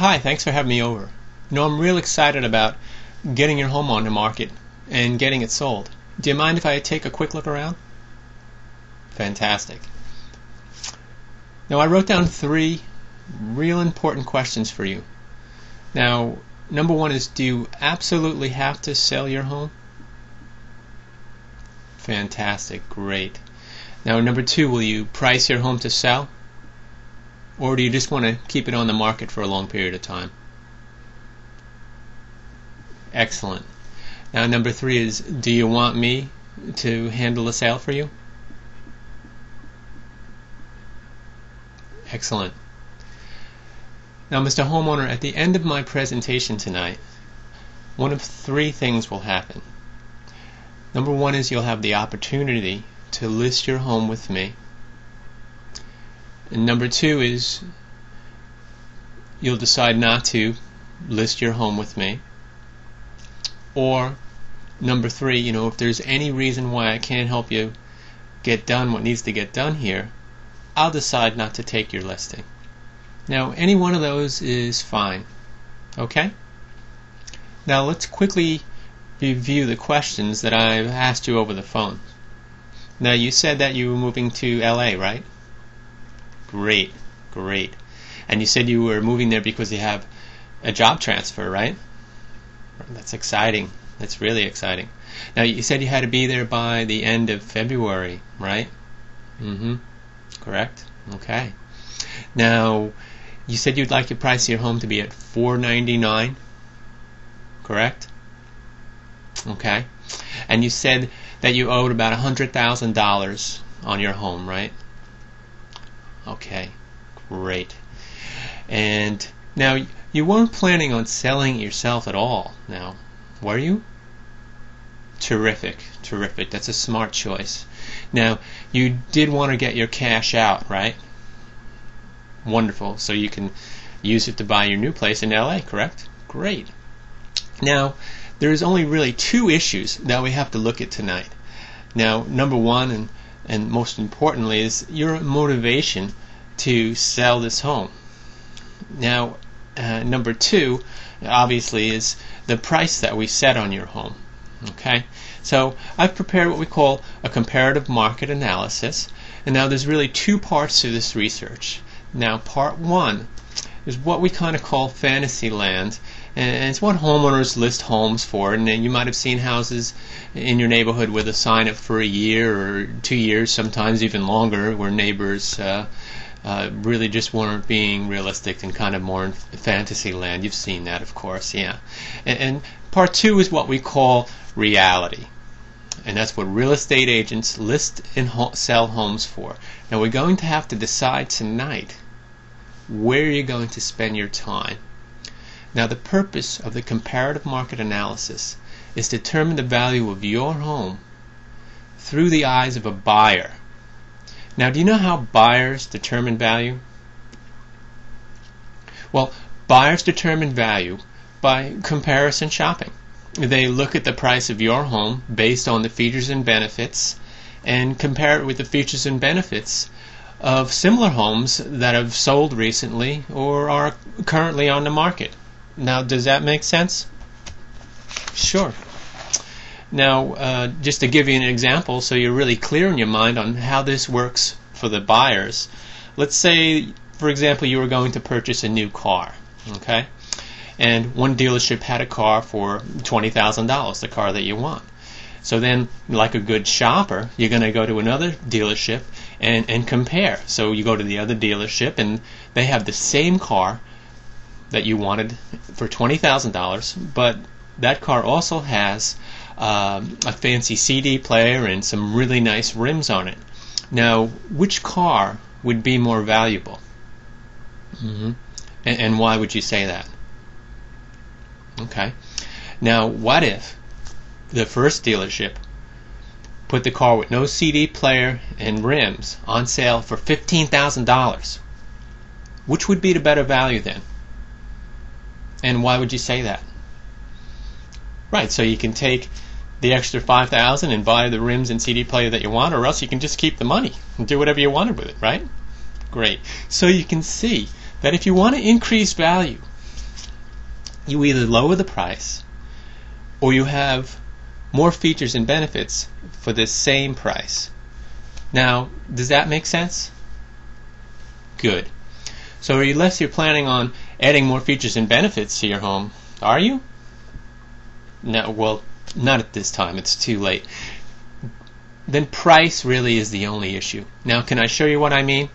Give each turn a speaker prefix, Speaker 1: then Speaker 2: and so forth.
Speaker 1: Hi, thanks for having me over. I'm real excited about getting your home on the market and getting it sold. Do you mind if I take a quick look around? Fantastic. Now, I wrote down 3 real important questions for you. Now, number 1 is, do you absolutely have to sell your home? Fantastic, great. Now, number 2, will you price your home to sell? Or do you just want to keep it on the market for a long period of time? Excellent. Now, number 3 is, do you want me to handle the sale for you? Excellent. Now, Mr. Homeowner, at the end of my presentation tonight, one of 3 things will happen. Number 1 is you'll have the opportunity to list your home with me. And number 2 is you'll decide not to list your home with me. Or number 3, if there's any reason why I can't help you get done what needs to get done here, I'll decide not to take your listing. Now, any one of those is fine. Okay? Now, let's quickly review the questions that I've asked you over the phone. Now, you said that you were moving to LA, right? Great, great. And you said you were moving there because you have a job transfer, right? That's exciting. That's really exciting. Now, you said you had to be there by the end of February, right? Correct? Okay. Now, you said you'd like your price of your home to be at $499, correct? Okay. And you said that you owed about $100,000 on your home, right? Okay, great. And now, you weren't planning on selling it yourself at all, now, were you? Terrific, terrific. That's a smart choice. Now, you did want to get your cash out, right? Wonderful. So you can use it to buy your new place in LA, correct? Great. Now, there's only really 2 issues that we have to look at tonight. Now, number 1, and most importantly, is your motivation to sell this home. Now, number 2, obviously, is the price that we set on your home. Okay, so I've prepared what we call a comparative market analysis, and now there's really 2 parts to this research. Now, part 1 is what we kind of call fantasy land, and it's what homeowners list homes for. And you might have seen houses in your neighborhood with a sign up for a year or 2 years, sometimes even longer, where neighbors really just weren't being realistic and kind of more in fantasy land. You've seen that, of course, yeah. And part 2 is what we call reality. And that's what real estate agents list and sell homes for. Now, we're going to have to decide tonight where you're going to spend your time. Now, the purpose of the comparative market analysis is to determine the value of your home through the eyes of a buyer. Now, do you know how buyers determine value? Well, buyers determine value by comparison shopping. They look at the price of your home based on the features and benefits and compare it with the features and benefits of similar homes that have sold recently or are currently on the market. Now, does that make sense? Sure. Now, just to give you an example so you're really clear in your mind on how this works for the buyers, let's say, for example, you were going to purchase a new car, okay? And one dealership had a car for $20,000, the car that you want. So then, like a good shopper, you're going to go to another dealership and compare. So you go to the other dealership and they have the same car that you wanted for $20,000, but that car also has a fancy CD player and some really nice rims on it. Now, which car would be more valuable? And why would you say that? Okay. Now, what if the first dealership put the car with no CD player and rims on sale for $15,000? Which would be the better value then? And why would you say that? Right, so you can take the extra $5,000 and buy the rims and CD player that you want, or else you can just keep the money and do whatever you wanted with it, right? Great. So you can see that if you want to increase value you either lower the price or you have more features and benefits for the same price. Now, does that make sense? Good. So unless you're planning on adding more features and benefits to your home, are you? No, well, not at this time. It's too late. Then price really is the only issue. Now, can I show you what I mean?